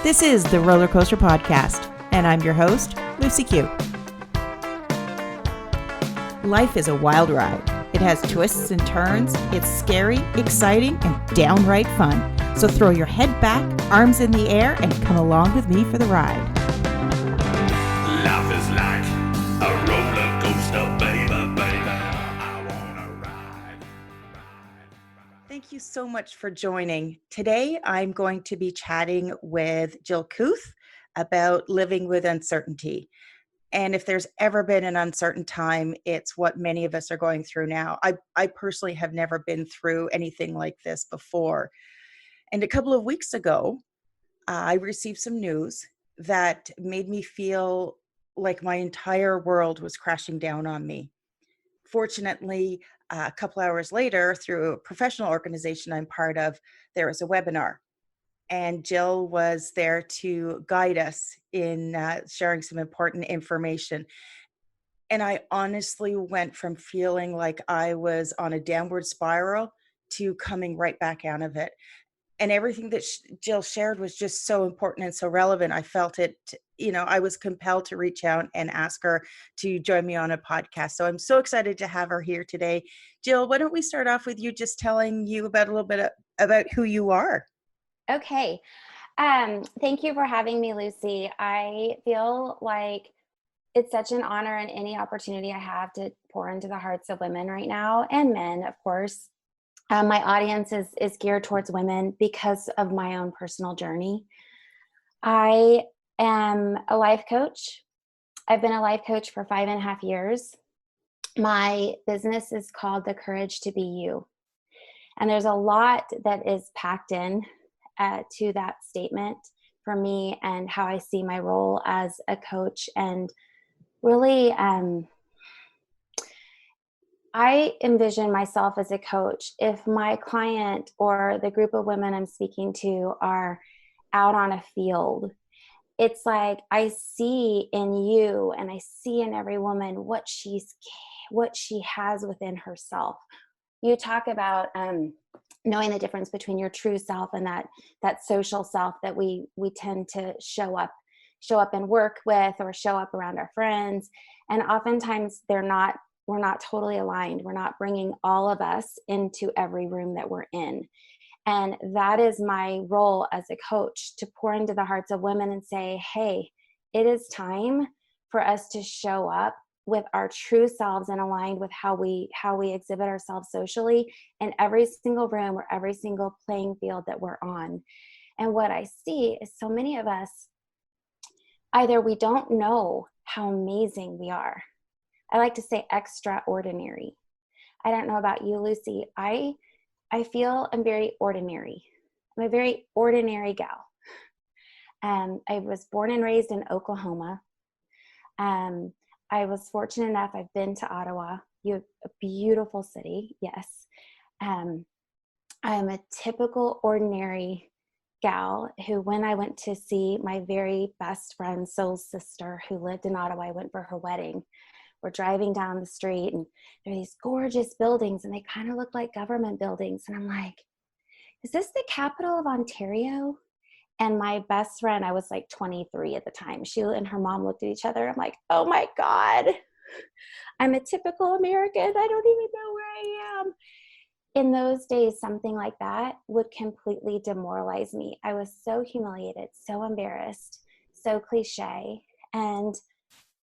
This is the Roller Coaster Podcast, and I'm your host, Lucy Keuth. Life is a wild ride. It has twists and turns. It's scary, exciting, and downright fun. So throw your head back, arms in the air, and come along with me for the ride. Life is like a roller coaster, baby, baby. I wanna ride. Thank you so much for joining. Today, I'm going to be chatting with Jill Keuth about living with uncertainty. And if there's ever been an uncertain time, it's what many of us are going through now. I personally have never been through anything like this before. And a couple of weeks ago, I received some news that made me feel like my entire world was crashing down on me. Fortunately, a couple hours later, through a professional organization I'm part of, there was a webinar. And Jill was there to guide us in sharing some important information. And I honestly went from feeling like I was on a downward spiral to coming right back out of it. And everything that Jill shared was just so important and so relevant. I felt it, I was compelled to reach out and ask her to join me on a podcast. So I'm so excited to have her here today. Jill, why don't we start off with you just telling you about a little bit about who you are? Okay. Thank you for having me, Lucy. I feel like it's such an honor and any opportunity I have to pour into the hearts of women right now, and men, of course. My audience is geared towards women because of my own personal journey. I am a life coach. I've been a life coach for 5.5 years. My business is called The Courage to Be You. And there's a lot that is packed in to that statement for me and how I see my role as a coach. And really, I envision myself as a coach. If my client or the group of women I'm speaking to are out on a field, it's like I see in you and I see in every woman what she has within herself. You talk about knowing the difference between your true self and that social self that we tend to show up and work with or show up around our friends, and oftentimes we're not totally aligned. We're not bringing all of us into every room that we're in. And that is my role as a coach, to pour into the hearts of women and say, hey, it is time for us to show up with our true selves and aligned with how we exhibit ourselves socially in every single room or every single playing field that we're on. And what I see is so many of us, either we don't know how amazing we are. I like to say extraordinary. I don't know about you, Lucy. I feel I'm very ordinary. I'm a very ordinary gal. I was born and raised in Oklahoma. I was fortunate enough, I've been to Ottawa, a beautiful city, yes. I am a typical ordinary gal who, when I went to see my very best friend's soul sister who lived in Ottawa, I went for her wedding. We're driving down the street and there are these gorgeous buildings and they kind of look like government buildings. And I'm like, is this the capital of Ontario? And my best friend, I was like 23 at the time, she and her mom looked at each other. I'm like, oh my God, I'm a typical American. I don't even know where I am. In those days, something like that would completely demoralize me. I was so humiliated, so embarrassed, so cliche. And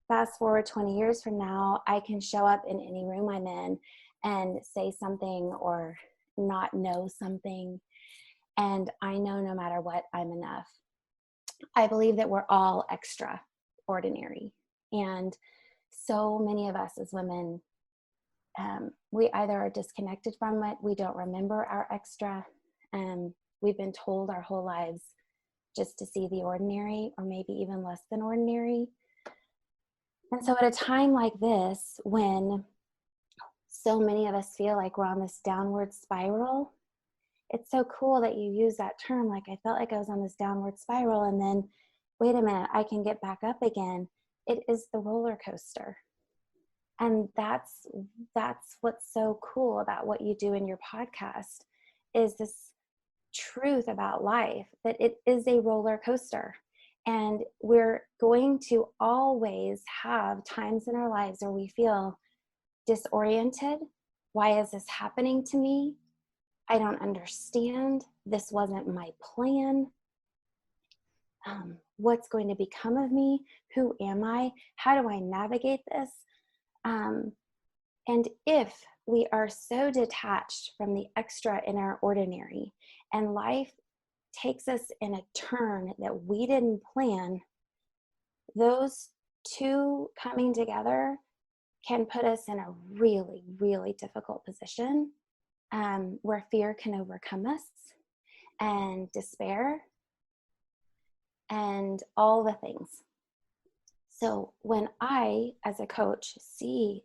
fast forward 20 years from now, I can show up in any room I'm in and say something or not know something. And I know no matter what, I'm enough. I believe that we're all extraordinary. And so many of us as women, we either are disconnected from it, we don't remember our extra, we've been told our whole lives just to see the ordinary or maybe even less than ordinary. And so at a time like this, when so many of us feel like we're on this downward spiral, it's so cool that you use that term. Like, I felt like I was on this downward spiral and then, wait a minute, I can get back up again. It is the roller coaster. And that's what's so cool about what you do in your podcast, is this truth about life, that it is a roller coaster. And we're going to always have times in our lives where we feel disoriented. Why is this happening to me? I don't understand. This wasn't my plan. What's going to become of me? Who am I? How do I navigate this? And if we are so detached from the extra in our ordinary, and life takes us in a turn that we didn't plan, those two coming together can put us in a really, really difficult position, where fear can overcome us, and despair, and all the things. So when I, as a coach, see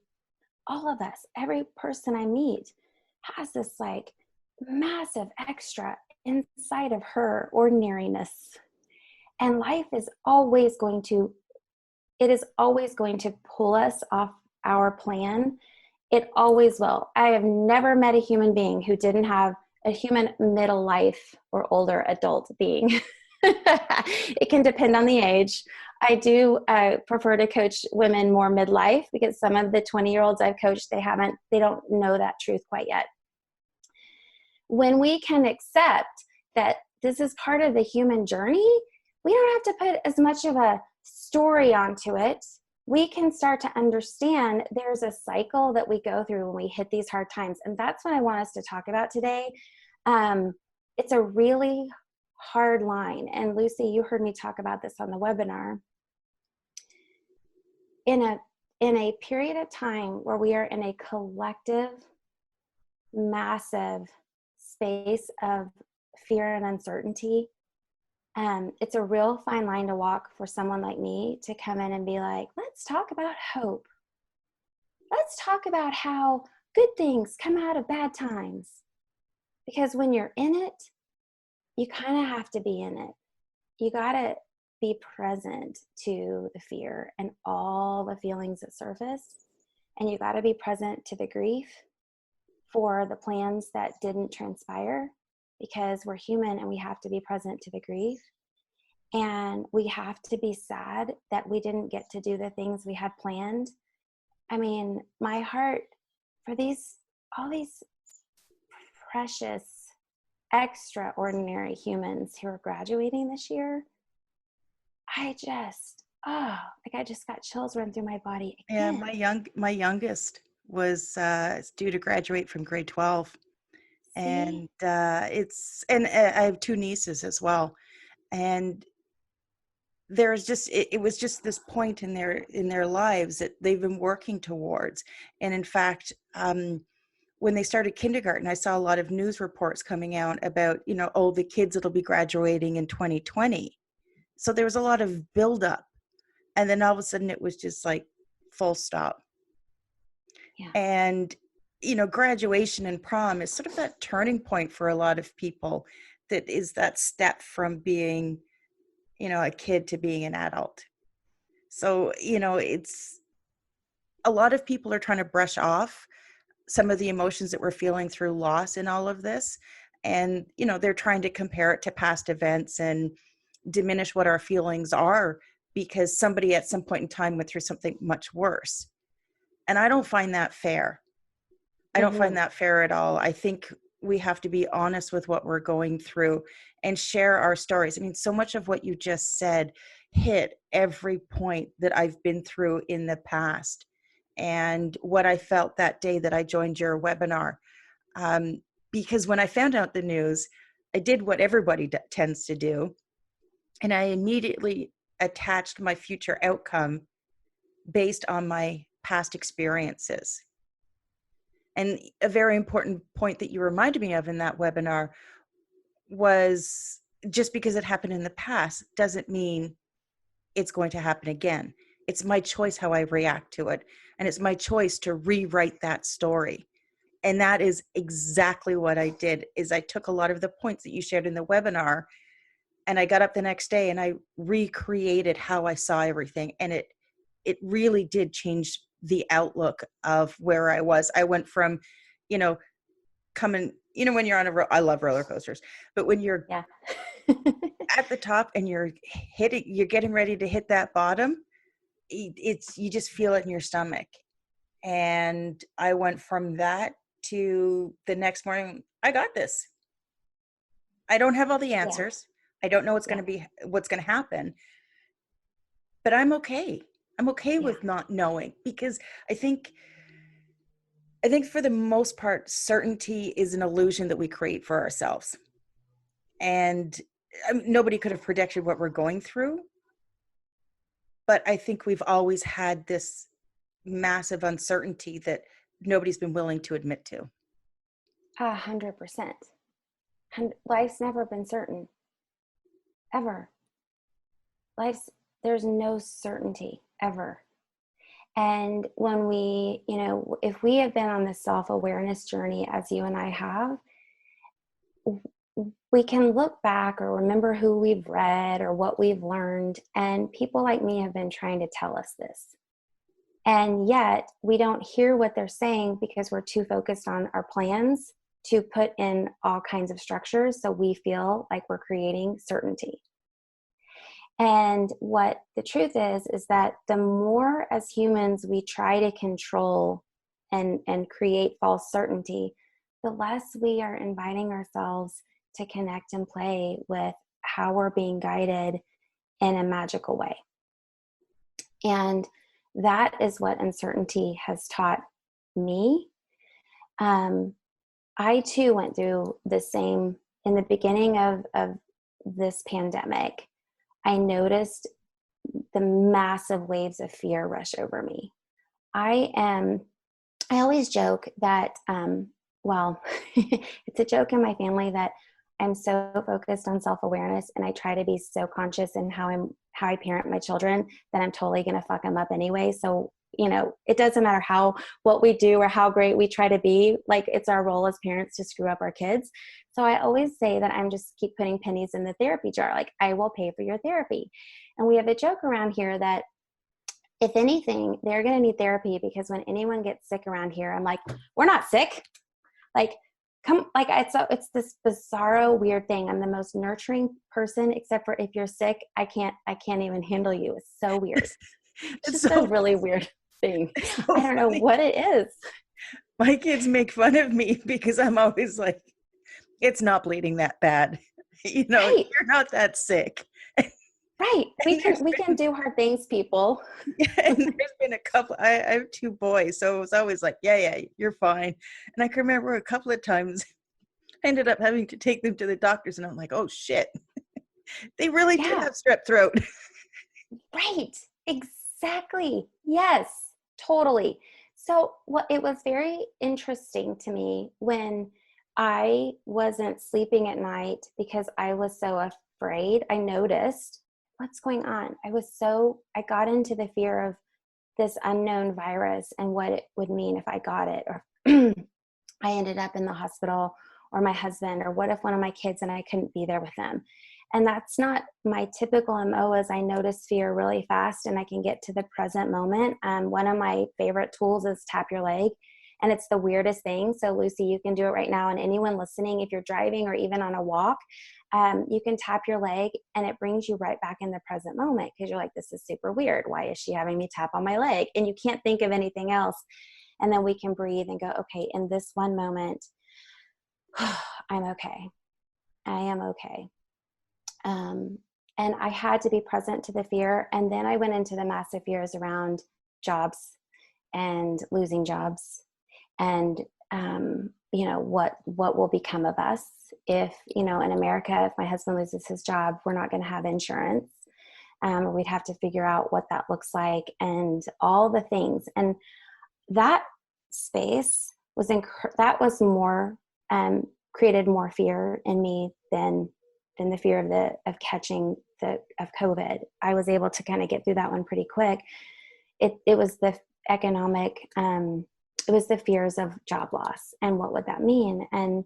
all of us, every person I meet has this like massive extra inside of her ordinariness. And life is always going to, it is always going to pull us off our plan. It always will. I have never met a human being who didn't have a human middle life or older adult being. It can depend on the age. I do prefer to coach women more midlife, because some of the 20-year-olds I've coached, they don't know that truth quite yet. When we can accept that this is part of the human journey, we don't have to put as much of a story onto it. We can start to understand there's a cycle that we go through when we hit these hard times. And that's what I want us to talk about today. It's a really hard line. And Lucy, you heard me talk about this on the webinar. In a period of time where we are in a collective, massive space of fear and uncertainty, it's a real fine line to walk for someone like me to come in and be like, let's talk about hope. Let's talk about how good things come out of bad times. Because when you're in it, you kind of have to be in it. You got to be present to the fear and all the feelings that surface. And you got to be present to the grief for the plans that didn't transpire, because we're human and we have to be present to the grief. And we have to be sad that we didn't get to do the things we had planned. I mean, my heart for all these precious, extraordinary humans who are graduating this year, I just got chills running through my body again. Yeah, my youngest was due to graduate from grade 12. And I have two nieces as well. And there's just, it was just this point in their lives that they've been working towards. And in fact, when they started kindergarten, I saw a lot of news reports coming out about, the kids that'll be graduating in 2020. So there was a lot of buildup. And then all of a sudden it was just like full stop. Yeah. And, graduation and prom is sort of that turning point for a lot of people. That is that step from being, a kid to being an adult. So, it's a lot of people are trying to brush off some of the emotions that we're feeling through loss in all of this. And, they're trying to compare it to past events and diminish what our feelings are because somebody at some point in time went through something much worse. And I don't find that fair. I don't find that fair at all. I think we have to be honest with what we're going through and share our stories. I mean, so much of what you just said hit every point that I've been through in the past and what I felt that day that I joined your webinar. Because when I found out the news, I did what everybody tends to do. And I immediately attached my future outcome based on my past experiences. And a very important point that you reminded me of in that webinar was just because it happened in the past doesn't mean it's going to happen again. It's my choice how I react to it. And it's my choice to rewrite that story. And that is exactly what I did, is I took a lot of the points that you shared in the webinar and I got up the next day and I recreated how I saw everything. And it really did change the outlook of where I was. I went from, coming, when you're on I love roller coasters, but when you're Yeah. at the top and you're getting ready to hit that bottom, you just feel it in your stomach. And I went from that to the next morning, I got this. I don't have all the Yeah. answers. I don't know what's going to happen, but I'm okay. I'm okay with not knowing, because I think for the most part, certainty is an illusion that we create for ourselves. And nobody could have predicted what we're going through. But I think we've always had this massive uncertainty that nobody's been willing to admit to. 100%. Life's never been certain, ever. There's no certainty ever. And when we, if we have been on this self-awareness journey as you and I have, we can look back or remember who we've read or what we've learned. And people like me have been trying to tell us this. And yet we don't hear what they're saying because we're too focused on our plans to put in all kinds of structures. So we feel like we're creating certainty. And what the truth is that the more as humans we try to control and create false certainty, the less we are inviting ourselves to connect and play with how we're being guided in a magical way. And that is what uncertainty has taught me. I too went through the same in the beginning of this pandemic. I noticed the massive waves of fear rush over me. I always joke that, it's a joke in my family that I'm so focused on self-awareness and I try to be so conscious in how I parent my children that I'm totally going to fuck them up anyway. So, it doesn't matter what we do or how great we try to be, like it's our role as parents to screw up our kids. So I always say that I'm just keep putting pennies in the therapy jar. Like, I will pay for your therapy. And we have a joke around here that if anything, they're going to need therapy, because when anyone gets sick around here, I'm like, we're not sick. Like, it's this bizarro weird thing. I'm the most nurturing person, except for if you're sick, I can't even handle you. It's so weird. It's just a really weird thing. I don't know what it is. My kids make fun of me because I'm always like, it's not bleeding that bad. Right. You're not that sick. Right. We can do hard things, people. Yeah, and there's been a couple, I have two boys, so it was always like, yeah, you're fine. And I can remember a couple of times I ended up having to take them to the doctors, and I'm like, oh shit, they really did have strep throat. Right. Exactly. Yes, totally. So it was very interesting to me when I wasn't sleeping at night because I was so afraid. I noticed what's going on. I got into the fear of this unknown virus and what it would mean if I got it, or I ended up in the hospital, or my husband, or what if one of my kids and I couldn't be there with them. And that's not my typical MO, as I notice fear really fast and I can get to the present moment. One of my favorite tools is tap your leg. And it's the weirdest thing. So Lucy, you can do it right now. And anyone listening, if you're driving or even on a walk, you can tap your leg and it brings you right back in the present moment, because you're like, this is super weird. Why is she having me tap on my leg? And you can't think of anything else. And then we can breathe and go, okay, in this one moment, I'm okay. I am okay. And I had to be present to the fear. And then I went into the massive fears around jobs and losing jobs. And, what will become of us if, in America, if my husband loses his job, we're not going to have insurance. We'd have to figure out what that looks like and all the things. And that space was more, created more fear in me than the fear of catching of COVID. I was able to kind of get through that one pretty quick. It was the economic, it was the fears of job loss and what would that mean. And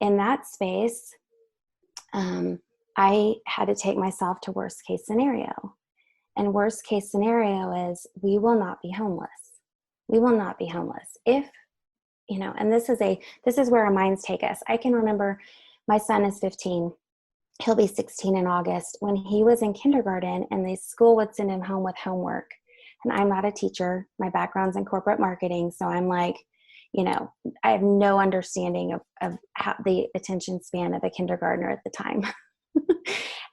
in that space, I had to take myself to worst case scenario. And worst case scenario is we will not be homeless. We will not be homeless. If and this is where our minds take us. I can remember my son is 15. He'll be 16 in August. When he was in kindergarten and the school would send him home with homework, and I'm not a teacher, my background's in corporate marketing. So I'm like, I have no understanding of how the attention span of a kindergartner at the time.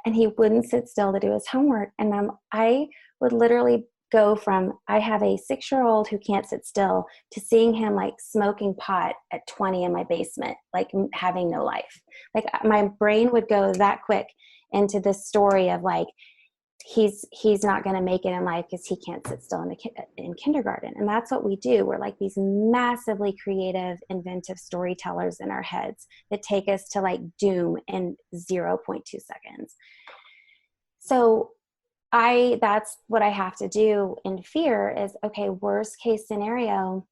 And he wouldn't sit still to do his homework. And I would literally go from, I have a 6-year-old who can't sit still, to seeing him like smoking pot at 20 in my basement, like having no life. Like my brain would go that quick into this story of like, he's not going to make it in life because he can't sit still in kindergarten. And that's what we do. We're like these massively creative, inventive storytellers in our heads that take us to like doom in 0.2 seconds. So that's what I have to do in fear is, okay, worst case scenario,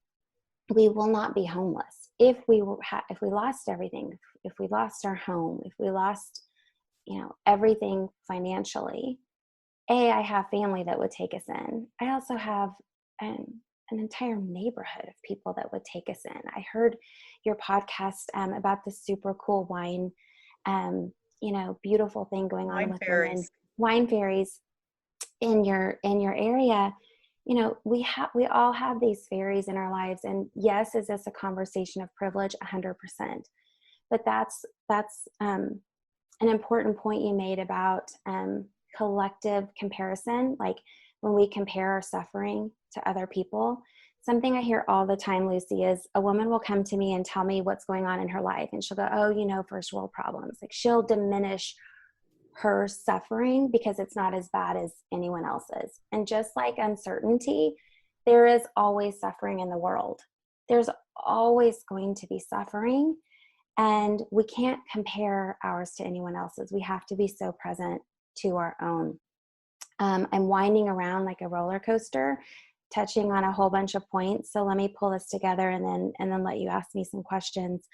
we will not be homeless. If we lost everything, if we lost our home, if we lost, everything financially, I have family that would take us in. I also have an entire neighborhood of people that would take us in. I heard your podcast about the super cool wine, beautiful thing going on with women, wine fairies in your area. We all have these fairies in our lives. And yes, is this a conversation of privilege? 100%. But that's an important point you made about collective comparison. Like when we compare our suffering to other people, something I hear all the time, Lucy, is a woman will come to me and tell me what's going on in her life. And she'll go, oh, first world problems. Like she'll diminish her suffering because it's not as bad as anyone else's. And just like uncertainty, there is always suffering in the world. There's always going to be suffering. And we can't compare ours to anyone else's. We have to be so present to our own. I'm winding around like a roller coaster, touching on a whole bunch of points. So let me pull this together and then let you ask me some questions.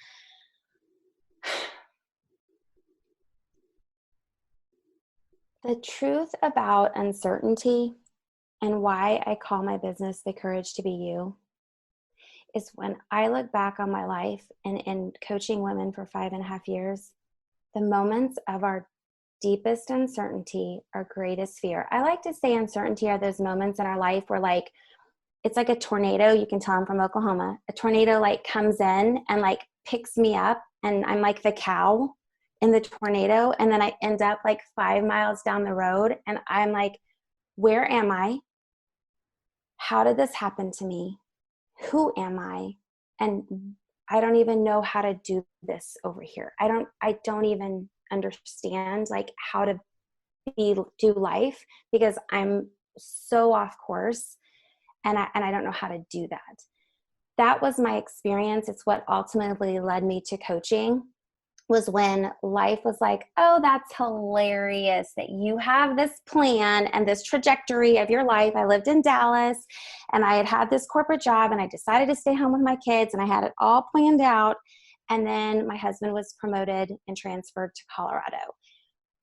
The truth about uncertainty and why I call my business The Courage to Be You is when I look back on my life and coaching women for 5.5 years, the moments of our deepest uncertainty, our greatest fear. I like to say uncertainty are those moments in our life where like, it's like a tornado. You can tell I'm from Oklahoma. A tornado like comes in and like picks me up and I'm like the cow in the tornado. And then I end up like 5 miles down the road and I'm like, where am I? How did this happen to me? Who am I? And I don't even know how to do this over here. I don't even understand like how to do life because I'm so off course and I don't know how to do that. That was my experience. It's what ultimately led me to coaching, was when life was like, oh, that's hilarious that you have this plan and this trajectory of your life. I lived in Dallas and I had this corporate job and I decided to stay home with my kids and I had it all planned out. And then my husband was promoted and transferred to Colorado.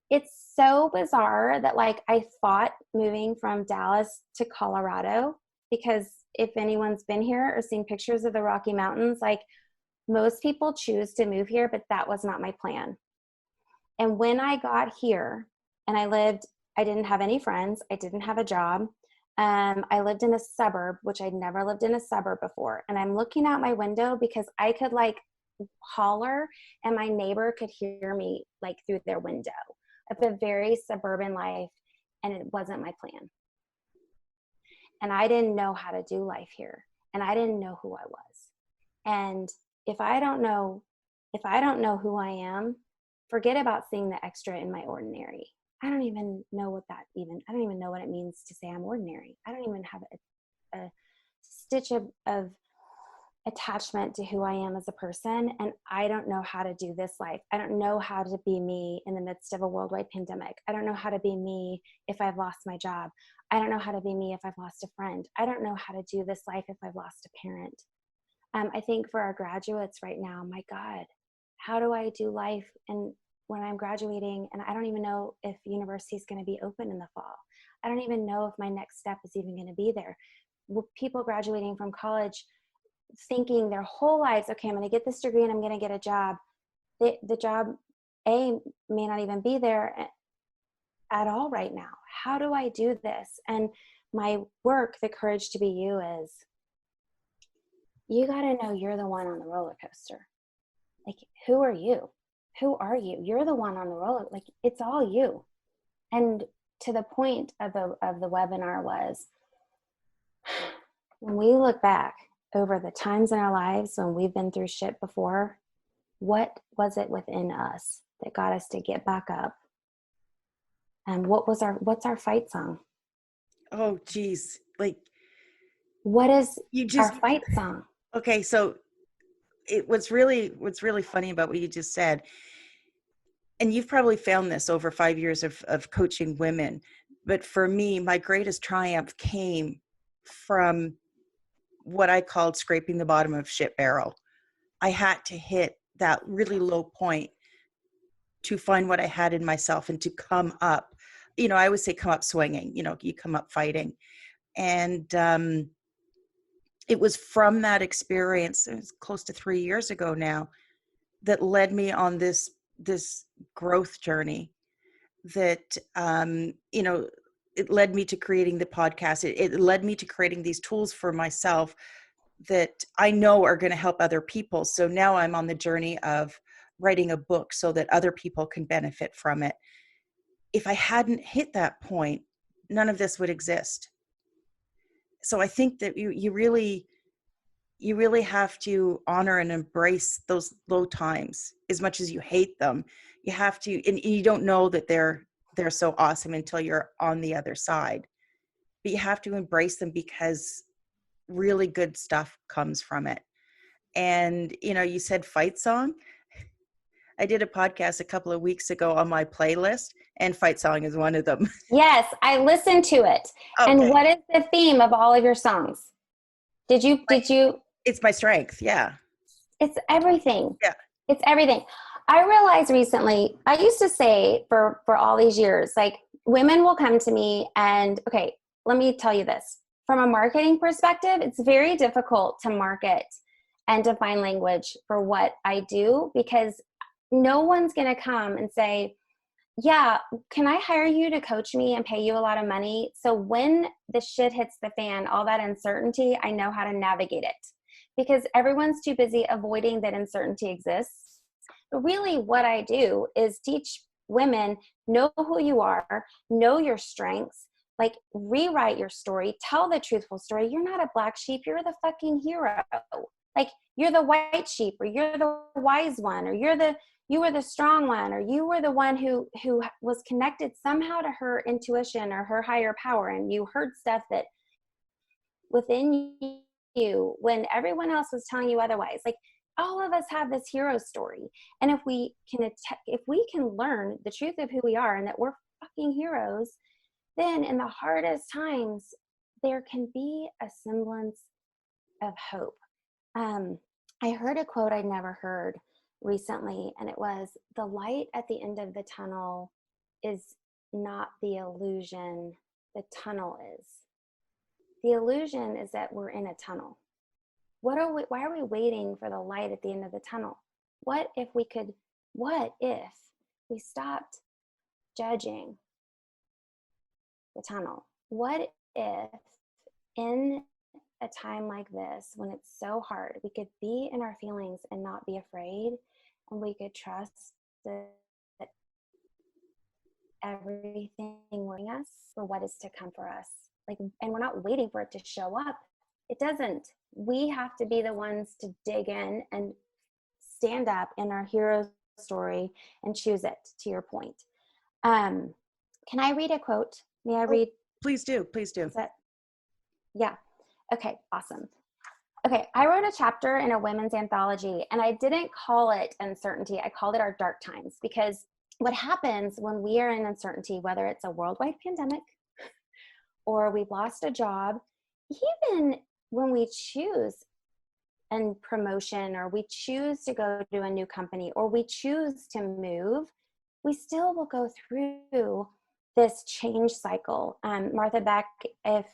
It's so bizarre that like I thought moving from Dallas to Colorado, because if anyone's been here or seen pictures of the Rocky Mountains, like most people choose to move here, but that was not my plan. And when I got here and I didn't have any friends. I didn't have a job. I lived in a suburb, which I'd never lived in a suburb before. And I'm looking out my window because I could like holler and my neighbor could hear me like through their window of a very suburban life. And it wasn't my plan. And I didn't know how to do life here. And I didn't know who I was. And if I don't know who I am, forget about seeing the extra in my ordinary. I don't even know what it means to say I'm ordinary. I don't even have a stitch of attachment to who I am as a person. And I don't know how to do this life. I don't know how to be me in the midst of a worldwide pandemic. I don't know how to be me if I've lost my job. I don't know how to be me if I've lost a friend. I don't know how to do this life if I've lost a parent. I think for our graduates right now, my God, how do I do life and when I'm graduating and I don't even know if university is going to be open in the fall. I don't even know if my next step is even going to be there. People graduating from college thinking their whole lives, okay, I'm going to get this degree and I'm going to get a job. The job may not even be there at all right now. How do I do this? And my work, the courage to be you, is you got to know you're the one on the roller coaster. Like, who are you? Who are you? You're the one on the roller. Like, it's all you. And to the point of the webinar was, when we look back over the times in our lives when we've been through shit before, what was it within us that got us to get back up? And what's our fight song? Oh, geez. Like, what is you just, our fight song? okay. So what's really funny about what you just said, and you've probably found this over 5 years of coaching women, but for me, my greatest triumph came from what I called scraping the bottom of shit barrel. I had to hit that really low point to find what I had in myself and to come up. You know, I always say come up swinging, you know, you come up fighting. And it was from that experience, it was close to 3 years ago now, that led me on this growth journey that, you know, it led me to creating the podcast. It led me to creating these tools for myself that I know are going to help other people. So now I'm on the journey of writing a book so that other people can benefit from it. If I hadn't hit that point, none of this would exist. So I think that you really have to honor and embrace those low times as much as you hate them. You have to, and you don't know that they're so awesome until you're on the other side. But you have to embrace them because really good stuff comes from it. And, you know, you said fight song. I did a podcast a couple of weeks ago on my playlist, and fight song is one of them. Yes, I listened to it. Okay. And what is the theme of all of your songs? Did you It's my strength. Yeah. It's everything. Yeah. It's everything. I realized recently, I used to say for all these years, like, women will come to me and, okay, let me tell you this. From a marketing perspective, it's very difficult to market and define language for what I do, because no one's going to come and say, yeah, can I hire you to coach me and pay you a lot of money? So when the shit hits the fan, all that uncertainty, I know how to navigate it, because everyone's too busy avoiding that uncertainty exists. But really what I do is teach women, know who you are, know your strengths, like, rewrite your story, tell the truthful story. You're not a black sheep, you're the fucking hero. Like, you're the white sheep, or you're the wise one, or you were the strong one, or you were the one who was connected somehow to her intuition or her higher power, and you heard stuff that within you when everyone else was telling you otherwise. Like, all of us have this hero story, and if we can learn the truth of who we are and that we're fucking heroes, then in the hardest times there can be a semblance of hope. I heard a quote I'd never heard recently, and it was, the light at the end of the tunnel is not the illusion, the tunnel is. The illusion is that we're in a tunnel. Why are we waiting for the light at the end of the tunnel? What if we stopped judging the tunnel? What if in a time like this, when it's so hard, we could be in our feelings and not be afraid, and we could trust that everything waiting us for what is to come for us. Like, and we're not waiting for it to show up. It doesn't. We have to be the ones to dig in and stand up in our hero story and choose it, to your point. Can I read a quote? May I read? Please do. Please do. Yeah. Okay, awesome. Okay, I wrote a chapter in a women's anthology, and I didn't call it uncertainty. I called it our dark times, because what happens when we are in uncertainty, whether it's a worldwide pandemic or we've lost a job, even when we choose a promotion, or we choose to go to a new company, or we choose to move, we still will go through this change cycle. Martha Beck, if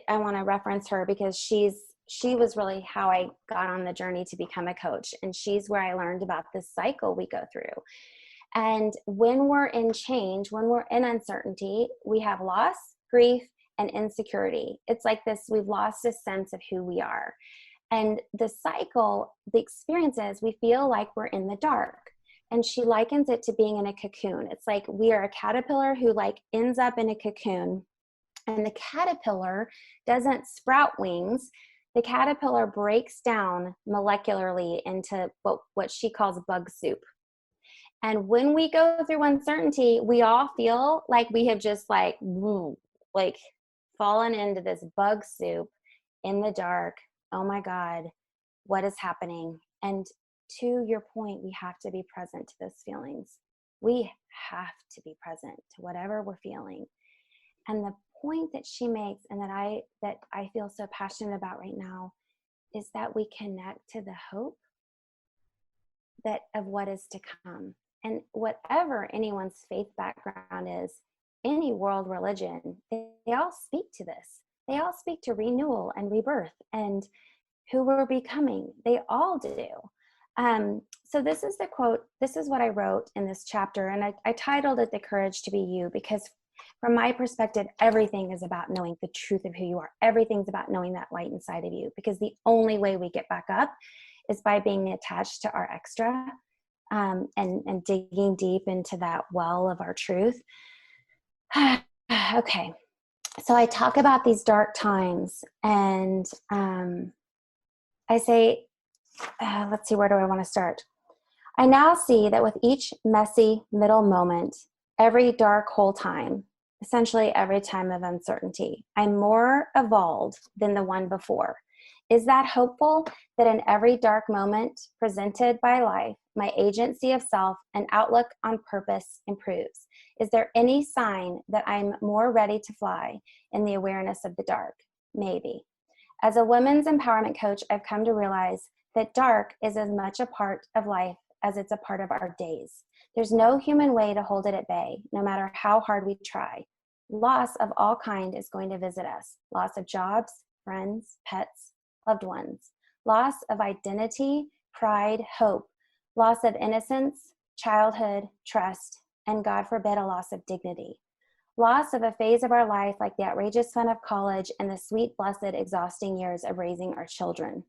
I want to reference her, because she's she was really how I got on the journey to become a coach. And she's where I learned about this cycle we go through. And when we're in change, when we're in uncertainty, we have loss, grief, and insecurity. It's like this, we've lost a sense of who we are. And the cycle, the experience is we feel like we're in the dark. And she likens it to being in a cocoon. It's like we are a caterpillar who like ends up in a cocoon, and the caterpillar doesn't sprout wings. The caterpillar breaks down molecularly into what she calls bug soup. And when we go through uncertainty, we all feel like we have just like fallen into this bug soup in the dark. Oh my God, what is happening? And to your point, we have to be present to those feelings. We have to be present to whatever we're feeling. And the point that she makes, and that I feel so passionate about right now, is that we connect to the hope that of what is to come. And whatever anyone's faith background is, any world religion, they all speak to this. They all speak to renewal and rebirth and who we're becoming. They all do. So this is the quote. This is what I wrote in this chapter. And I titled it The Courage to Be You, because from my perspective, everything is about knowing the truth of who you are. Everything's about knowing that light inside of you, because the only way we get back up is by being attached to our extra, and digging deep into that well of our truth. Okay. So I talk about these dark times, and I say, let's see, where do I want to start? I now see that with each messy middle moment, every dark whole time, essentially every time of uncertainty, I'm more evolved than the one before. Is that hopeful that in every dark moment presented by life, my agency of self and outlook on purpose improves? Is there any sign that I'm more ready to fly in the awareness of the dark? Maybe. As a women's empowerment coach, I've come to realize that dark is as much a part of life as it's a part of our days. There's no human way to hold it at bay, no matter how hard we try. Loss of all kind is going to visit us. Loss of jobs, friends, pets, loved ones. Loss of identity, pride, hope. Loss of innocence, childhood, trust, and God forbid, a loss of dignity. Loss of a phase of our life like the outrageous fun of college and the sweet, blessed, exhausting years of raising our children.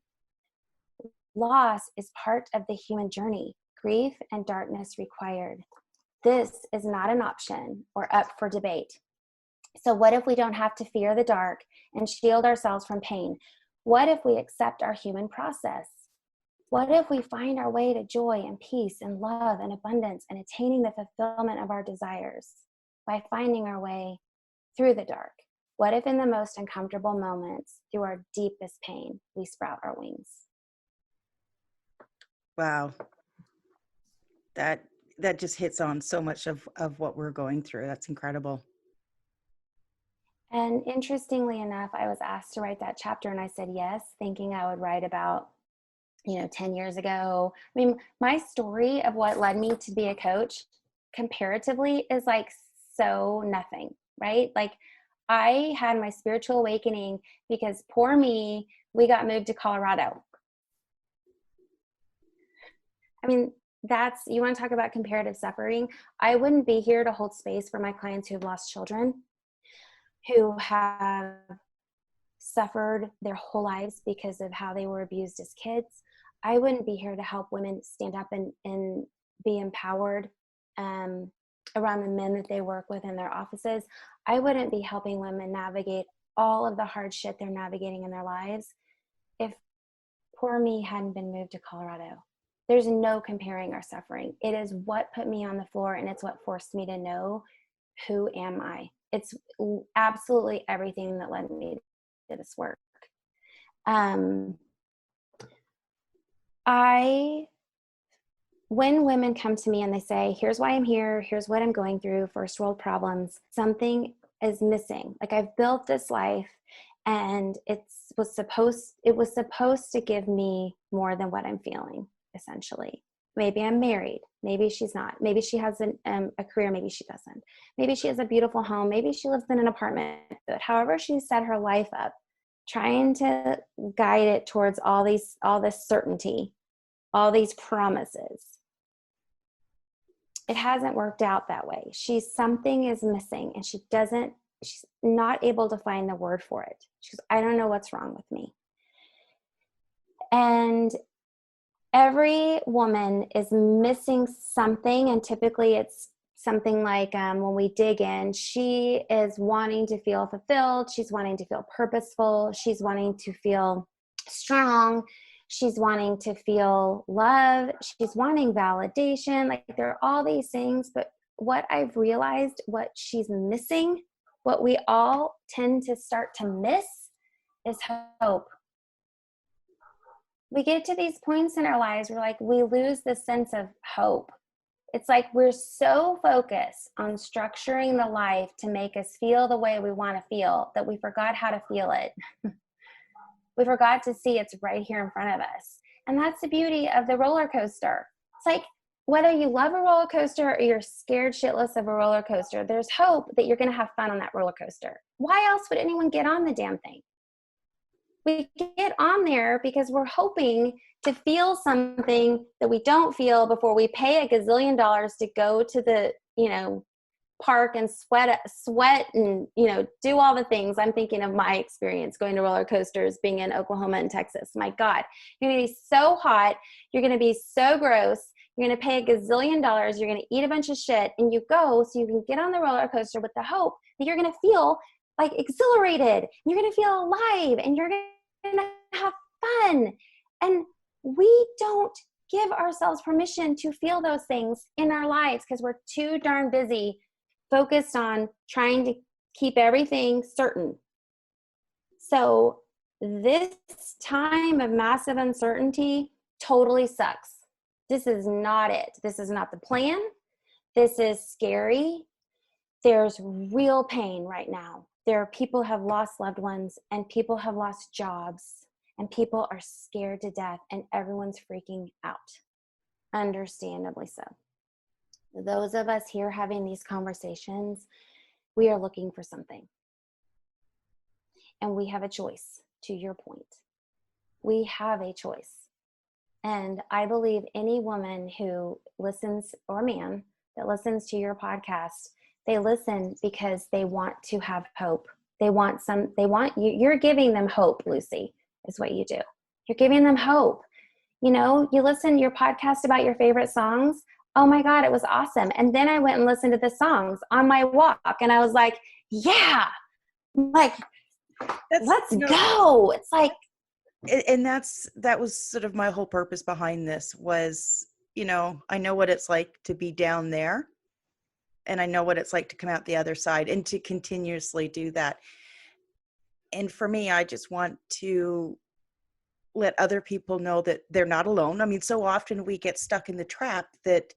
Loss is part of the human journey. Grief and darkness required. This is not an option or up for debate. So what if we don't have to fear the dark and shield ourselves from pain? What if we accept our human process? What if we find our way to joy and peace and love and abundance and attaining the fulfillment of our desires by finding our way through the dark? What if in the most uncomfortable moments, through our deepest pain, we sprout our wings? Wow. That just hits on so much of what we're going through. That's incredible. And interestingly enough, I was asked to write that chapter, and I said yes, thinking I would write about, 10 years ago. I mean, my story of what led me to be a coach comparatively is like so nothing, right? Like I had my spiritual awakening because poor me, we got moved to Colorado. I mean, you want to talk about comparative suffering? I wouldn't be here to hold space for my clients who have lost children, who have suffered their whole lives because of how they were abused as kids. I wouldn't be here to help women stand up and be empowered around the men that they work with in their offices. I wouldn't be helping women navigate all of the hard shit they're navigating in their lives if poor me hadn't been moved to Colorado. There's no comparing our suffering. It is what put me on the floor, and it's what forced me to know, who am I? It's absolutely everything that led me to this work. When women come to me and they say, here's why I'm here, here's what I'm going through, first world problems, something is missing. Like I've built this life and it was supposed to give me more than what I'm feeling, essentially. Maybe I'm married. Maybe she's not. Maybe she has a career. Maybe she doesn't. Maybe she has a beautiful home. Maybe she lives in an apartment. But however she set her life up, trying to guide it towards all this certainty, all these promises. It hasn't worked out that way. Something is missing, and she's not able to find the word for it. She goes, I don't know what's wrong with me. And every woman is missing something, and typically it's something like when we dig in, she is wanting to feel fulfilled. She's wanting to feel purposeful. She's wanting to feel strong. She's wanting to feel love. She's wanting validation. Like, there are all these things, but what I've realized, what she's missing, what we all tend to start to miss, is hope. We get to these points in our lives where we lose the sense of hope. It's like we're so focused on structuring the life to make us feel the way we want to feel that we forgot how to feel it. We forgot to see it's right here in front of us. And that's the beauty of the roller coaster. It's like, whether you love a roller coaster or you're scared shitless of a roller coaster, there's hope that you're going to have fun on that roller coaster. Why else would anyone get on the damn thing? We get on there because we're hoping to feel something that we don't feel before we pay a gazillion dollars to go to the, park and sweat and, do all the things. I'm thinking of my experience going to roller coasters, being in Oklahoma and Texas. My God, you're going to be so hot. You're going to be so gross. You're going to pay a gazillion dollars. You're going to eat a bunch of shit, and you go so you can get on the roller coaster with the hope that you're going to feel like exhilarated. You're going to feel alive, and you're going to have fun. And we don't give ourselves permission to feel those things in our lives because we're too darn busy focused on trying to keep everything certain. So this time of massive uncertainty totally sucks. This is not it. This is not the plan. This is scary. There's real pain right now. There are people who have lost loved ones, and people have lost jobs, and people are scared to death, and everyone's freaking out. Understandably so. Those of us here having these conversations, we are looking for something. And we have a choice, to your point. We have a choice. And I believe any woman who listens, or man that listens to your podcast, they listen because they want to have hope. You're giving them hope, Lucy, is what you do. You're giving them hope. You listen to your podcast about your favorite songs. Oh my God, it was awesome. And then I went and listened to the songs on my walk, and I was like, yeah, let's go. It's like, and that was sort of my whole purpose behind this was, I know what it's like to be down there, and I know what it's like to come out the other side and to continuously do that. And for me, I just want to let other people know that they're not alone. I mean, so often we get stuck in the trap that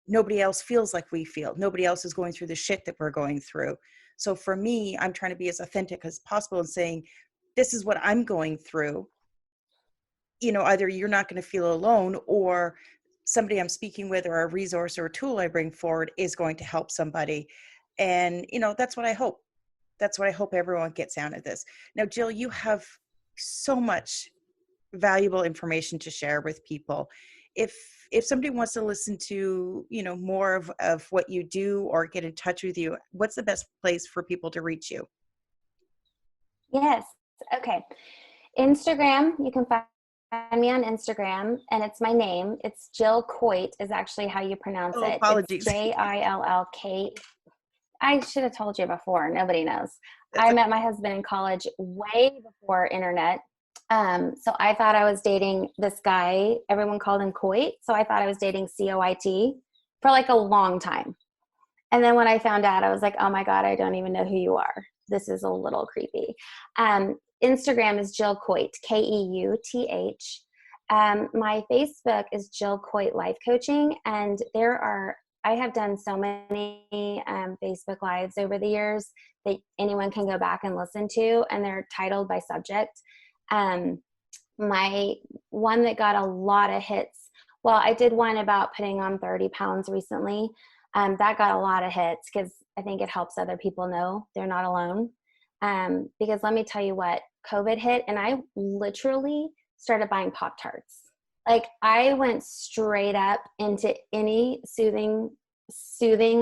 nobody else feels like we feel. Nobody else is going through the shit that we're going through. So for me, I'm trying to be as authentic as possible and saying, this is what I'm going through. Either you're not going to feel alone, or somebody I'm speaking with, or a resource or a tool I bring forward is going to help somebody. And, that's what I hope. That's what I hope everyone gets out of this. Now, Jill, you have so much valuable information to share with people. If somebody wants to listen to, more of what you do or get in touch with you, what's the best place for people to reach you? yes. Okay. Instagram, you can find me on Instagram, and it's my name. It's Jill Keuth is actually how you pronounce it. Apologies. It's Jillk. I should have told you before. Nobody knows. That's I met my husband in college way before internet. So I thought I was dating this guy. Everyone called him Coit. So I thought I was dating Coit for like a long time. And then when I found out, I was like, oh my God, I don't even know who you are. This is a little creepy. Instagram is Jill Keuth, Keuth. My Facebook is Jill Keuth Life Coaching. And I have done so many Facebook Lives over the years that anyone can go back and listen to, and they're titled by subject. My one that got a lot of hits, well, I did one about putting on 30 pounds recently. That got a lot of hits because I think it helps other people know they're not alone. Because let me tell you what, COVID hit, and I literally started buying Pop-Tarts. Like, I went straight up into any soothing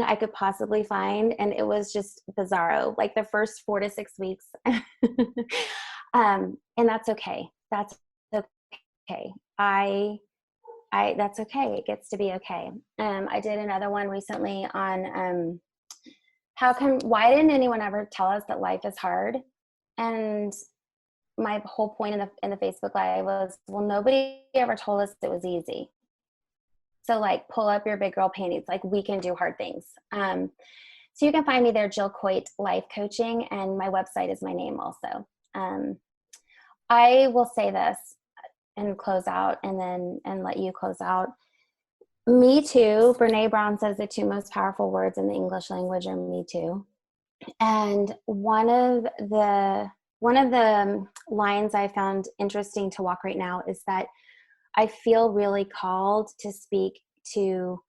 I could possibly find, and it was just bizarro. Like the first 4 to 6 weeks, and that's okay. That's okay. That's okay. It gets to be okay. I did another one recently on why didn't anyone ever tell us that life is hard? And my whole point in the Facebook Live was, well, nobody ever told us it was easy. So like, pull up your big girl panties. Like, we can do hard things. So you can find me there, Jill Keuth Life Coaching, and my website is my name also. I will say this and close out, and let you close out. Me too. Brene Brown says the 2 most powerful words in the English language are me too. And one of the lines I found interesting to walk right now is that I feel really called to speak to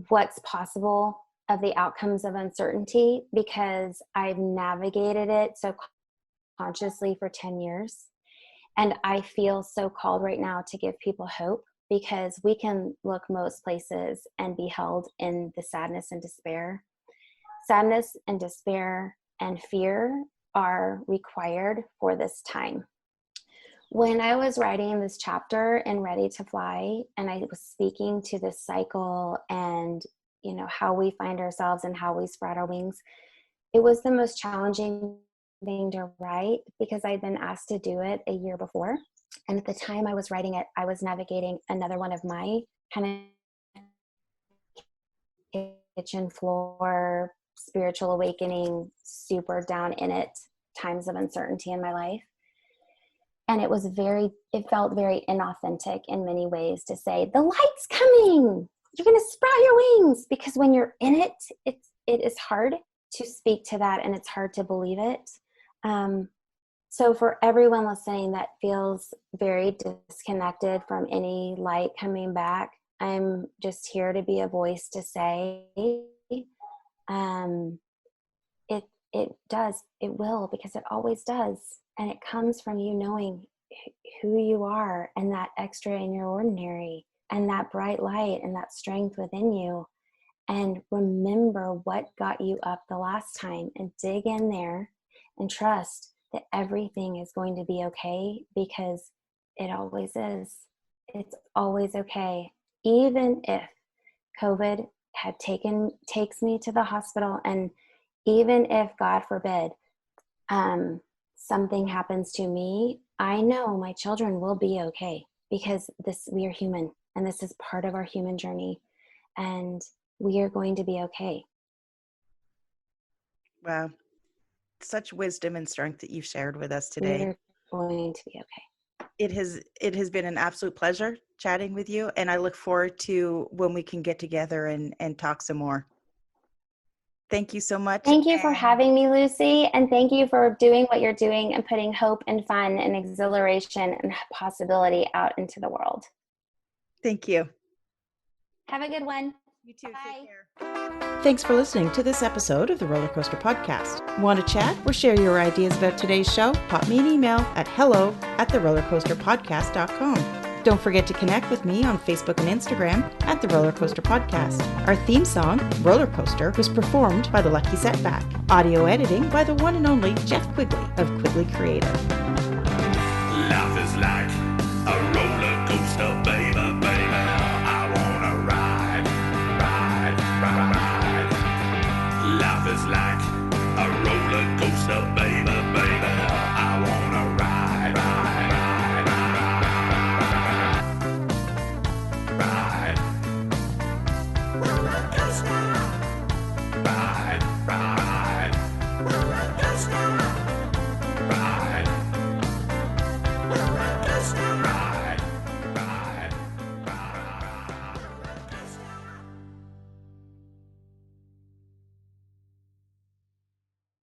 what's possible of the outcomes of uncertainty, because I've navigated it so consciously for 10 years. And I feel so called right now to give people hope, because we can look most places and be held in the sadness and despair. Sadness and despair and fear are required for this time. When I was writing this chapter in Ready to Fly, and I was speaking to this cycle and, how we find ourselves and how we spread our wings, it was the most challenging thing to write, because I'd been asked to do it a year before. And at the time I was writing it, I was navigating another one of my kind of kitchen floor, spiritual awakening, super down in it times of uncertainty in my life. And it felt very inauthentic in many ways to say, the light's coming, you're going to sprout your wings. Because when you're in it, it is hard to speak to that, and it's hard to believe it. So for everyone listening that feels very disconnected from any light coming back, I'm just here to be a voice to say, it will, because it always does. And it comes from you knowing who you are, and that extra in your ordinary, and that bright light and that strength within you. And remember what got you up the last time, and dig in there and trust that everything is going to be okay, because it always is. It's always okay. Even if COVID takes me to the hospital, and even if, God forbid, something happens to me, I know my children will be okay, because we are human, and this is part of our human journey, and we are going to be okay. Wow. Such wisdom and strength that you've shared with us today. We're going to be okay. It has been an absolute pleasure chatting with you, and I look forward to when we can get together and talk some more. Thank you so much. Thank you for having me, Lucy, and thank you for doing what you're doing and putting hope and fun and exhilaration and possibility out into the world. Thank you. Have a good one. You too. Bye. Take care. Thanks for listening to this episode of the Roller Coaster Podcast. Want to chat or share your ideas about today's show? Pop me an email at hello@therollercoasterpodcast.com. Don't forget to connect with me on Facebook and Instagram at The Roller Coaster Podcast. Our theme song, Roller Coaster, was performed by The Lucky Setback. Audio editing by the one and only Jeff Quigley of Quigley Creative. Life is like a roller coaster, baby, baby. I wanna ride, ride, ride, ride. Life is like a roller coaster, baby, baby. I wanna ride, ride, ride, ride, ride. Roller coaster. Ride, ride.